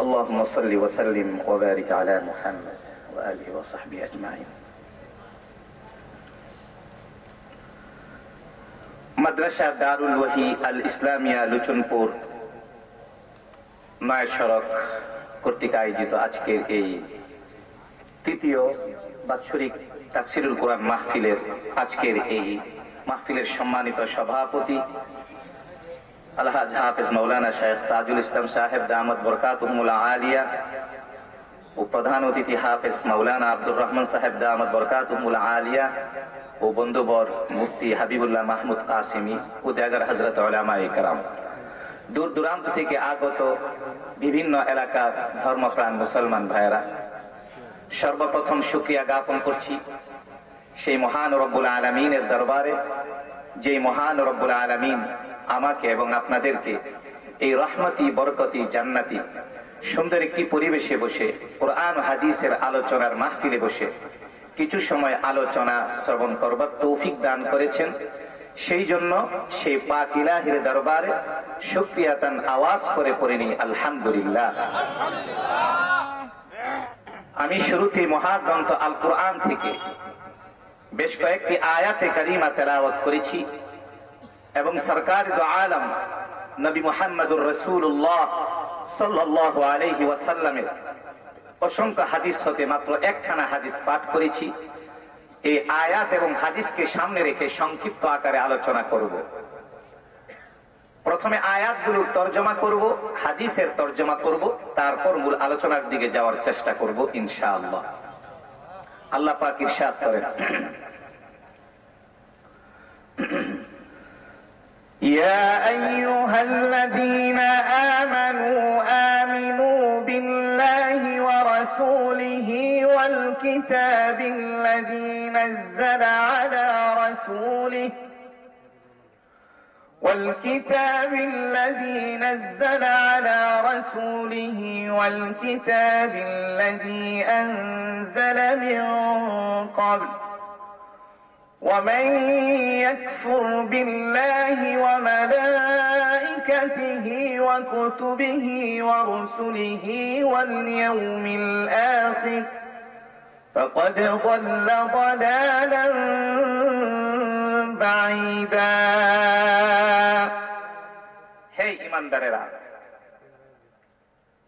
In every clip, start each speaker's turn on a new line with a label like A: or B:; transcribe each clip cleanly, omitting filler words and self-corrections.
A: اللهم صل وسلم وبارك على محمد وآله وصحبه أجمعين। মাদ্রাসা দারুল ওয়াহি আল ইসলামিয়া লুচনপুর নয় সড়ক কর্তৃক আয়োজিত আজকের এই তৃতীয় বাৎসরিক তাফসিরুল কোরআন মাহফিলের আজকের এই মাহফিলের সম্মানিত সভাপতি আলহাজ হাফেজ মৌলানা শেখ তাজুল ইসলাম সাহেব দামাত বরকাতুহুল আলিয়া ও প্রধান অতিথি হাফেজ মৌলানা আব্দুর রহমান সাহেব দামাত বরকাতুহুল আলিয়া ও বন্ধুবর মুফতি হাবিবুল্লাহ মাহমুদ কাসিমি ও দেগার হযরত উলামায়ে কেরাম, দূর দূরান্ত থেকে আগত বিভিন্ন এলাকার ধর্মপ্রাণ মুসলমান ভাইয়েরা, সর্বপ্রথম শুকরিয়া জ্ঞাপন করছি সেই মহান রব্বুল আলামিনের দরবারে, যে মহান রব্বুল আলামিন আমাকে এবং আপনাদেরকে এই রহমতি বরকতি জান্নাতি সুন্দর একটি পরিবেশে বসে কোরআন হাদিসের আলোচনার মাহফিলে বসে কিছু সময় আলোচনা শ্রবণ করবার তৌফিক দান করেছেন। সেই জন্য সেই পাক ইলাহির দরবারে শুকরিয়াতান আওয়াজ করে পড়িনি আলহামদুলিল্লাহ। আমি শুরুতে মহাগ্রন্থ আল কোরআন থেকে বেশ কয়েকটি আয়াতে কারিমা তেলাওয়াত করেছি এবং সরকার দু আলম নবী মুহাম্মদুর রাসূলুল্লাহ সাল্লাল্লাহু আলাইহি ওয়াসাল্লামের অসংখ্য হাদিস হতে মাত্র একখানা হাদিস পাঠ করেছি। এই আয়াত এবং হাদিসকে সামনে রেখে সংক্ষিপ্ত আকারে আলোচনা করব। প্রথমে আয়াতগুলোর তর্জমা করব, হাদিসের তর্জমা করব, তারপর মূল আলোচনার দিকে যাওয়ার চেষ্টা করব ইনশাআল্লাহ। আল্লাহ পাক ইরশাদ করেন, يا أيها الذين آمنوا آمنوا بالله ورسوله والكتاب الذي نزل على رسوله والكتاب الذي أنزل من قبل ومن يكفر بالله وملائكته وكتبه ورسله واليوم الآخر فقد ضل ضلالا بعيدا। হে ঈমানদারেরা,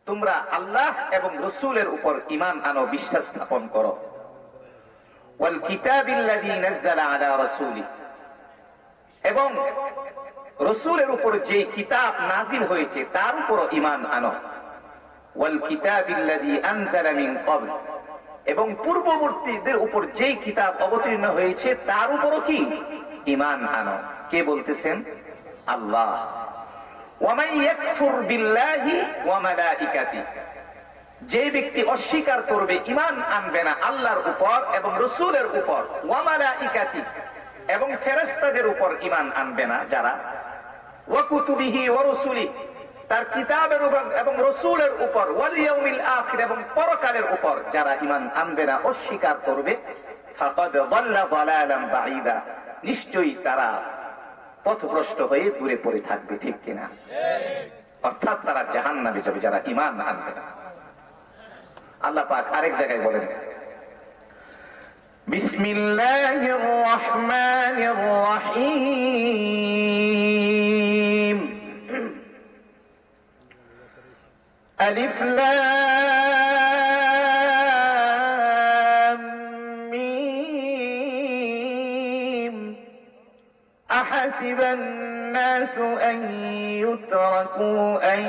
A: তোমরা আল্লাহ এবং রাসূলের উপর ঈমান আনো, বিশ্বাস স্থাপন করো। ওয়াল কিতাবিল্লাযী নাযালা আলা রাসূলিহি, এবং রাসূলের উপর যে কিতাব নাজিল হয়েছে তার উপর ঈমান আনো। ওয়াল কিতাবিল্লাযী আনজালা মিন ক্বাবল, এবং পূর্ববর্তীদের উপর যে কিতাব অবতীর্ণ হয়েছে তার উপরও কি ঈমান আনো। কে বলতেছেন? আল্লাহ। ওয়া মান ইয়াকফুর বিল্লাহি ওয়া মালাইকাতিহি, যে ব্যক্তি অস্বীকার করবে, ঈমান আনবে না আল্লাহর উপর এবং রাসূলের উপর, ওয়া মালাইকাতি, এবং ফেরেশতাদের উপর ঈমান আনবে না যারা, ওয়া কুতুবিহি ওয়া রাসূলিহি, তার কিতাবের উপর এবং রাসূলের উপর, ওয়াল ইয়াউমিল আখির, এবং পরকালের উপর যারা ঈমান আনবে না, অস্বীকার করবে, ফাকাদ দাল্লা দালালান বাঈদা, নিশ্চয়ই তারা পথভ্রষ্ট হয়ে দূরে পড়ে থাকবে। ঠিক কিনা? অর্থাৎ তারা জাহান্নামে যাবে যারা ঈমান আনবে না। আল্লাহ পাক আরেক জায়গায় বলেন, বিসমিল্লাহির রহমানির রহিম, আলিফ লাম মিম, আহাসিবান নাসু আন ইউতরাকু আন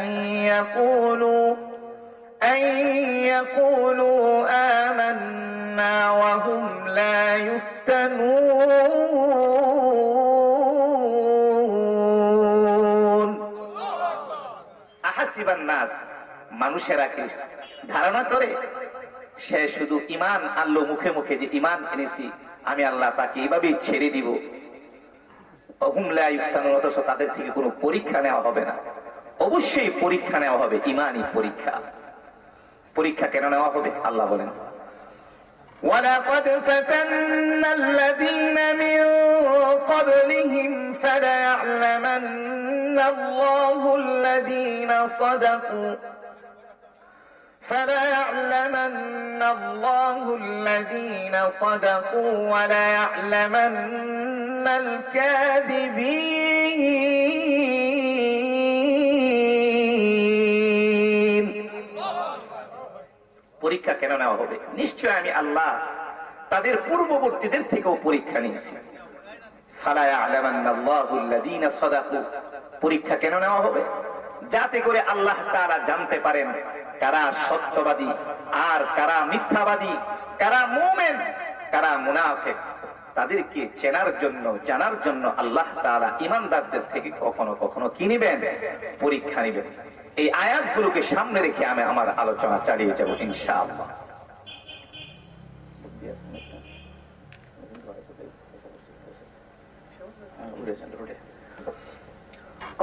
A: يقولوا آمنا وهم لا يفتنون। আহাসিবান নাস, মানুষেরা কি ধারণা করে সে শুধু ঈমান আনলো মুখে মুখে যে ঈমান এনেছি আমি আল্লাহ তাকে এইভাবেই ছেড়ে দিব, ওহুম লা ইফতানুন, অথচ তাদের থেকে কোনো পরীক্ষা নেওয়া হবে না। অবশ্যই পরীক্ষা নেওয়া হবে, ঈমানি পরীক্ষা। পরীক্ষা কেন নেওয়া হবে? আল্লাহ বলেন, ওয়ালাকাদ ফাতান্নাল্লাযীনা মিন ক্বাবলিহিম ফালায়া'লামান্নাল্লাহুল্লাযীনা সাদাকু فَلَيَعْلَمَنَّ اللَّهُ الَّذِينَ صَدَقُوا وَلَيَعْلَمَنَّ الْكَاذِبِينَ। পরীক্ষা কেন নেওয়া হবে? নিশ্চয় আমি আল্লাহ তাদের পূর্ববর্তীদের থেকেও পরীক্ষা নিয়েছি। পরীক্ষা কেন নেওয়া হবে? যাতে করে আল্লাহ তাআলা জানতে পারেন কারা সত্যবাদী আর কারা মিথ্যাবাদী, কারা মুমিন কারা মুনাফিক। তাদেরকে চেনার জন্য, জানার জন্য আল্লাহ তাআলা ঈমানদারদের থেকে কখনো কখনো কি নেবেন? পরীক্ষা নেবেন। এই আয়াতগুলোকে সামনে রেখে আমি আমার আলোচনা চালিয়ে যাব ইনশাআল্লাহ।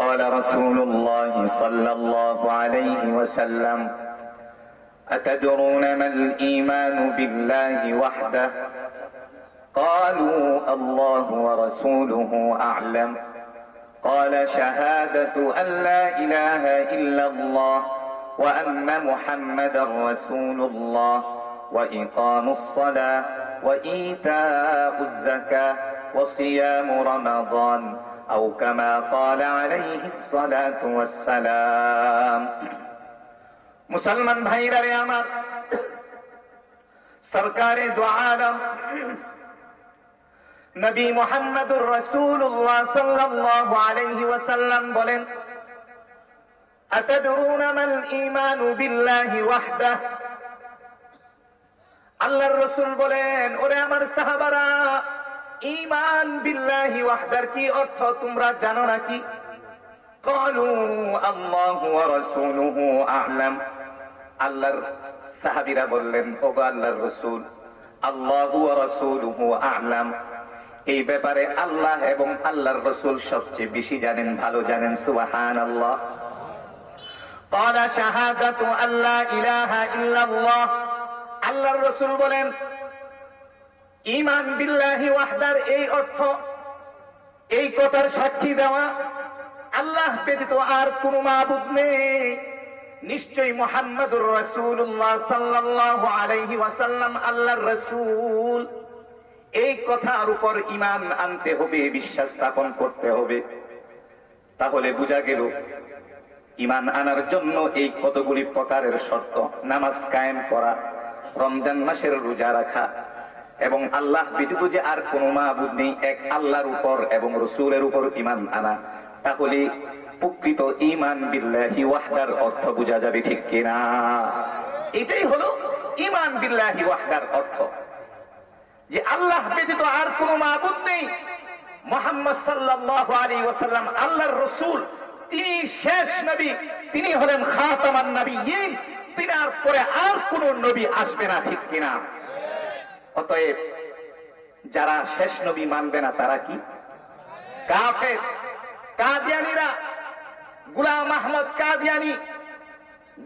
A: قال رسول الله صلى الله عليه وسلم: أتدرون ما الإيمان بالله وحده؟ قالوا الله ورسوله أعلم. قال: شهادة أن لا إله إلا الله وأن محمدا رسول الله وإقام الصلاة وإيتاء الزكاة وصيام رمضان أو كما قال عليه الصلاة والسلام। মুসলমান ভাইরা রে আমার, সরকারে দু আলম নবী মুহাম্মদুর রাসূলুল্লাহ সাল্লাল্লাহু আলাইহি ওয়াসাল্লাম বলেন, আতাদরুনা মাল ঈমানু বিল্লাহি ওয়াহদাহ। আল্লাহর রাসূল বলেন, ওরে আমার সাহাবারা, ঈমান বিল্লাহি ওয়াহদার কি অর্থ তোমরা জানো নাকি? ক্বালু আল্লাহু ওয়া রাসূলুহু আ'লাম। আল্লাহর সাহাবীরা বললেন, ওগো আল্লাহর রাসূল, আল্লাহু ওয়া রাসূলুহু আ'লাম। এই ব্যাপারে আল্লাহ এবং আল্লাহর রাসূল সবচেয়ে বেশি জানেন, ভালো জানেন। সুবহানাল্লাহ। ক্বালা শাহাদাতু আল্লা ইলাহা ইল্লাল্লাহ। আল্লাহর রাসূল বলেন, ঈমান বিল্লাহি ওয়াহদার এই অর্থ, এই কথার সাক্ষী দেওয়া আল্লাহ ব্যতীত আর কোন মাবুদ নেই, নিশ্চয়ই মুহাম্মদুর রাসূলুল্লাহ সাল্লাল্লাহু আলাইহি ওয়াসাল্লাম আল্লাহর রাসূল। এই কথার উপর ঈমান আনতে হবে, বিশ্বাস স্থাপন করতে হবে। তাহলে বোঝা গেল ঈমান আনার জন্য এই কতগুলি প্রকারের শর্ত: নামাজ কায়েম করা, রমজান মাসের রোজা রাখা, এবং আল্লাহ ব্যতীত যে আর কোন মাবুদ নেই এক আল্লাহর উপর এবং রাসূলের উপর ঈমান আনা। তাহলে প্রকৃত ঈমান বিল্লাহি ওয়াহদার অর্থ বোঝা যাবে, ঠিক কিনা? এটাই হলো ঈমান বিল্লাহি ওয়াহদার অর্থ, যে আল্লাহ ব্যতীত আর কোন মাবুদ নেই, মুহাম্মদ সাল্লাল্লাহু আলাইহি ওয়াসাল্লাম আল্লাহর রাসূল, তিনি শেষ নবী, তিনি হলেন খাতামান নবিয়্যিন, তিনার পরে আর কোন নবী আসবে না, ঠিক কিনা? অতএব যারা শেষ নবী মানবে না তারা কি? কাফের। কাদিয়ানীরা, গোলাম আহমদ কাদিয়ানী,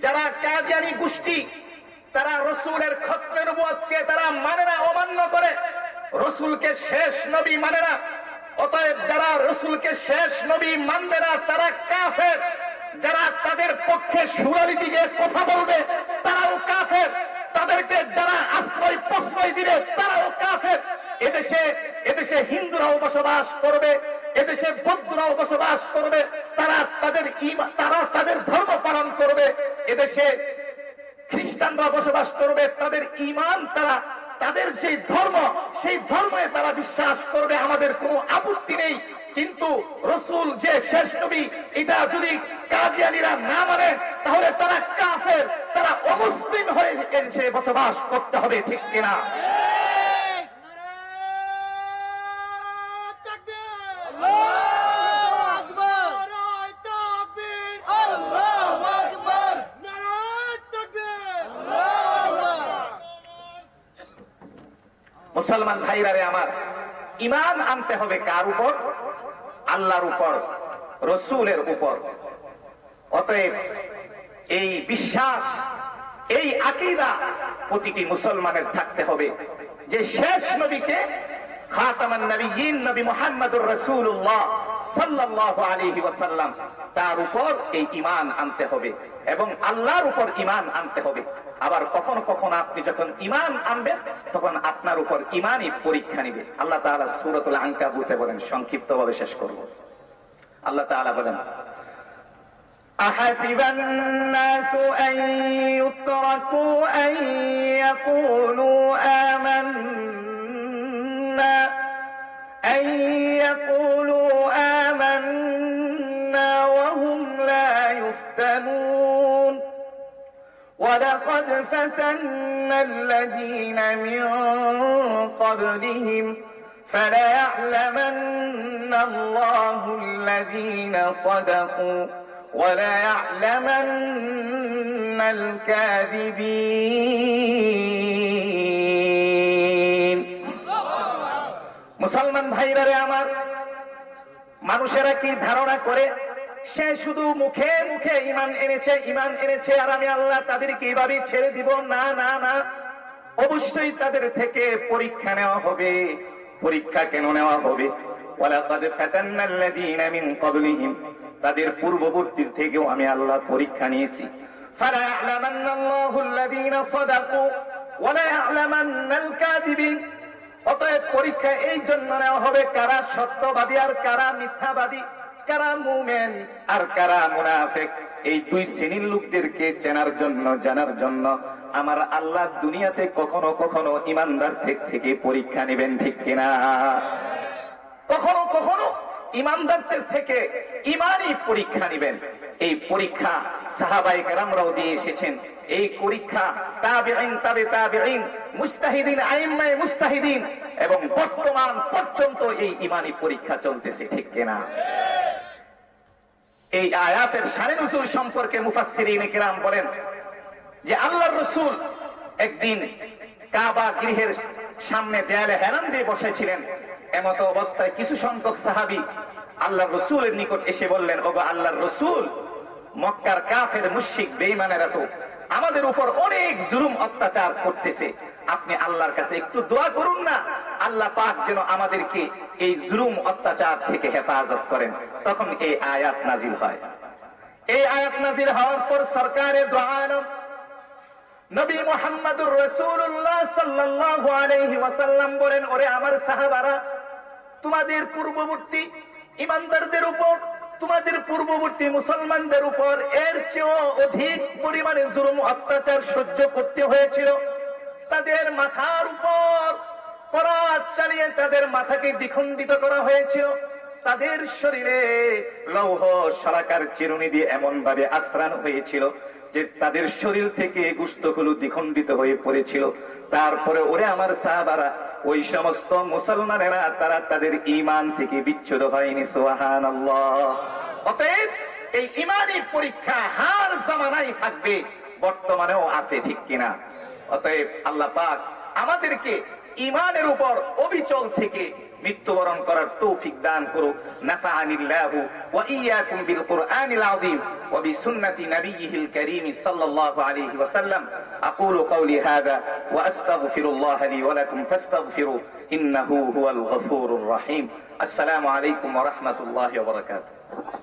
A: যারা কাদিয়ানী গোষ্ঠী, তারা রসুলের খতমে নবুয়তকে তারা মানে না, অমান্য করে, রসুলকে শেষ নবী মানে না। অতএব যারা রসুলকে শেষ নবী মানবে না তারা কাফের। যারা তাদের পক্ষে সুরালি দিকে কথা বলবে তারাও কাফের। তাদেরকে যারা আশ্রয় প্রশ্রয় দিবে তারাও কাফের। এদেশে হিন্দুরাও বসবাস করবে, এদেশে বৌদ্ধরাও বসবাস করবে, তারা তাদের ধর্ম পালন করবে। এদেশে খ্রিস্টানরা বসবাস করবে, তাদের ঈমান তাদের যে ধর্ম, সেই ধর্মে তারা বিশ্বাস করবে, আমাদের কোনো আপত্তি নেই। কিন্তু রসুল যে শেষ নবী, এটা যদি কাদিয়ানীরা না মানে তাহলে তারা কাফের, তারা অমুসলিম হয়ে এসে বসবাস করতে হবে, ঠিক কিনা? মুসলমান ভাইরারে আমার, ঈমান আনতে হবে কার উপর? আল্লাহর উপর, রসুলের উপর। অতএব এই বিশ্বাস, এই আকীদা প্রতিটি মুসলমানের থাকতে হবে যে শেষ নবীকে খাতামান নবিয়্যিন নবী মুহাম্মদুর রাসূলুল্লাহ সাল্লাল্লাহু আলাইহি ওয়াসাল্লাম, তার উপর এই ঈমান আনতে হবে এবং আল্লাহর উপর ঈমান আনতে হবে। আবার কখনো কখনো আপনি যখন ঈমান আনবেন তখন আপনার উপর ঈমানই পরীক্ষা নিবে। আল্লাহ তাআলা সূরাতুল আনকাবুতে বলেন, সংক্ষিপ্তভাবে শেষ করব। আল্লাহ তাআলা বলেন,
B: أحسب الناس أن يتركوا أن يقولوا آمنا وهم لا يفتنون ولقد فتنا الذين من قبلهم فليعلمن الله الذين صدقوا وليعلمن الكاذبين। মুসলমান ভাইরারে আমার, মানুষেরা কি ধারণা করে সে শুধু মুখে মুখে ঈমান এনেছে আর আমি আল্লাহ তাদেরকে এইভাবে ছেড়ে দিব? না না না, অবশ্যই তাদের থেকে পরীক্ষা নেওয়া হবে। পরীক্ষা কেন নেওয়া হবে? ওয়ালাকাদ ফাতান্নাল্লাযীনা মিন ক্বাবলিহিম, তাদের পূর্ববর্তীর থেকেও আমি আল্লাহ পরীক্ষা নিয়েছি। ফালায়া'লামান্নাল্লাহুল্লাযীনা সাদাকু ওয়া লায়া'লামান্নাল কাযিবিন। অতএব পরীক্ষা এই জন্য নেওয়া হবে কারা সত্যবাদী আর কারা মিথ্যাবাদী, কারা মুমিন আর কারা মুনাফিক। এই দুই শ্রেণীর লোকদেরকে চেনার জন্য, জানার জন্য আমার আল্লাহ দুনিয়াতে কখনো কখনো ঈমানদার থেকে পরীক্ষা নেবেন, ঠিক কিনা? কখনো কখনো ঈমানদারদের থেকে ঈমানই পরীক্ষা নেবেন। এই পরীক্ষা সাহাবায়ে কেরামরাও দিয়ে এসেছেন। এই পরীক্ষা তাবিঈন, তাবে তাবিঈন, মুজতাহিদিন, আইম্মায়ে মুজতাহিদিন এবং বর্তমান পর্যন্ত এই ঈমানি পরীক্ষা চলতেছে, ঠিক কিনা? এই আয়াতের শানে নুজুল সম্পর্কে মুফাসসিরিনে কেরাম বলেন যে আল্লাহর রাসূল একদিন কাবা গৃহের সামনে দেয়ালে হেলান দিয়ে বসেছিলেন। এমত অবস্থায় কিছু সংখ্যক সাহাবী আল্লাহর রাসূলের নিকট এসে বললেন, ওগো আল্লাহর রাসূল, মক্কার কাফের মুশরিক বেঈমানেরা তো আমাদের উপর অনেক জুলুম অত্যাচার করতেছে, আপনি আল্লাহর কাছে একটু দোয়া করুন না, আল্লাহ পাক যেন আমাদেরকে এই জুলুম অত্যাচার থেকে হেফাজত করেন। তখন এই আয়াত নাজিল হয়। এই আয়াত নাজিল হওয়ার পর সরকারের দোয়া আলম নবী মুহাম্মদুর রাসূলুল্লাহ সাল্লাল্লাহু আলাইহি ওয়াসাল্লাম বলেন, ওরে আমার সাহাবারা, তোমাদের পূর্ববর্তী ঈমানদারদের উপর, তোমাদের পূর্ববর্তী মুসলমানদের উপর এর চেয়েও অধিক পরিমাণে জুলুম অত্যাচার সহ্য করতে হয়েছিল। তাদের মাথার উপর পরাত চালিয়ে তাদের মাথাকে দ্বিখণ্ডিত করা হয়েছিল। তাদের শরীরে লৌহ শলাকার চিরুনি দিয়ে এমন ভাবে আশ্রানো হয়েছিল যে তাদের শরীর থেকে গোশতগুলো দ্বিখণ্ডিত হয়ে পড়েছিল। তারপরে ওরে আমার সাহাবারা, ওই সমস্ত মুসলমানেরা তারা তাদের ঈমান থেকে বিচ্ছুত হয়নি। সুবহানাল্লাহ। অতএব এই ঈমানি পরীক্ষা হার জামানায় থাকবে, বর্তমানেও আছে, ঠিক কিনা? অতএব আল্লাহ পাক আমাদেরকে ঈমানের উপর অবিচল থেকে মৃত্যুবরণ করার তৌফিক দান করুক। নাফাআনিল্লাহু ওয়া ইয়্যাকুম বিল কুরআনিল আযীম ওয়া বিসুন্নতি নাবিয়্যিহিল কারীম সাল্লাল্লাহু আলাইহি ওয়াসাল্লাম। আকুলু কওলি হাযা ওয়া আস্তাগফিরুল্লাহ লি ওয়া লাকুম ফাস্তাগফিরু ইন্নাহু হুয়াল গফুরুর রহিম। আসসালামু আলাইকুম ওয়া রাহমাতুল্লাহি ওয়া বারাকাতুহু।